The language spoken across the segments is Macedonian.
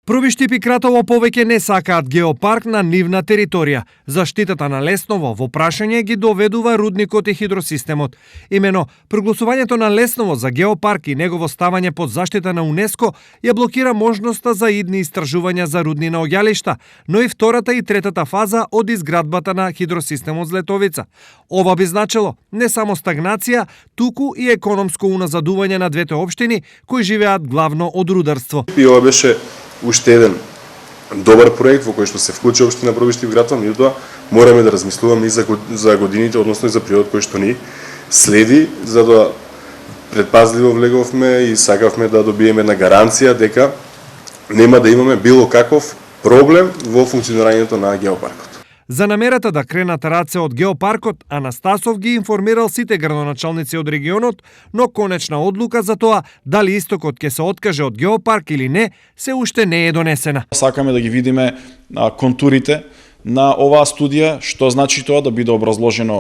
Пробишти Пикратово повеќе не сакаат геопарк на нивна територија. Заштитата на Лесново во прашање ги доведува рудникот и хидросистемот. Имено, прогласувањето на Лесново за геопарк и негово ставање под заштита на УНЕСКО ја блокира можноста за идни истражувања за рудни наоѓалишта, но и втората и третата фаза од изградбата на хидросистемот Злетовица. Ова би значило не само стагнација, туку и економско уназадување на двете општини кои живеат главно од рударство. И ова беше уште еден добар проект во кој што се вклучи општина Пробишти Пикратово, меѓутоа мораме да размислуваме и за годините, односно и за период кој што ни следи, за да предпазливо влеговме и сакавме да добиеме една гаранција дека нема да имаме било каков проблем во функционирањето на геопаркот. За намерата да кренат раце од геопаркот, Анастасов ги информирал сите градоначалници од регионот, но конечна одлука за тоа дали истокот ќе се откаже од геопарк или не, се уште не е донесена. Сакаме да ги видиме контурите на оваа студија, што значи тоа да биде образложено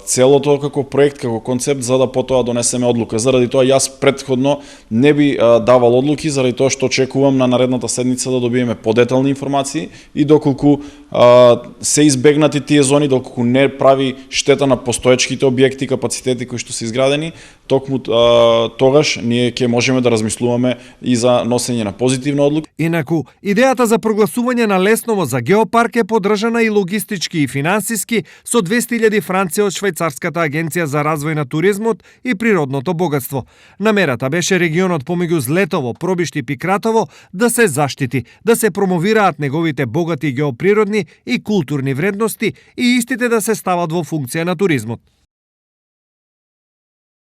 целото како проект, како концепт, за да потоа донесеме одлука. Заради тоа јас претходно не би давал одлуки, заради тоа што очекувам на наредната седница да добиеме подетални информации и доколку се избегнати тие зони, доколку не прави штета на постоечките објекти, капацитети кои што се изградени, токму тогаш ние ќе можеме да размислуваме и за носење на позитивна одлука. Инаку, идејата за прогласување на Лесново за геопарк е подржана и логистички и финансиски со 200.000 франци од Швајцарската агенција за развој на туризмот и природното богатство. Намерата беше регионот помеѓу Злетово, Пробишти и Пикратово да се заштити, да се промовираат неговите богати геоприродни и културни вредности и истите да се стават во функција на туризмот.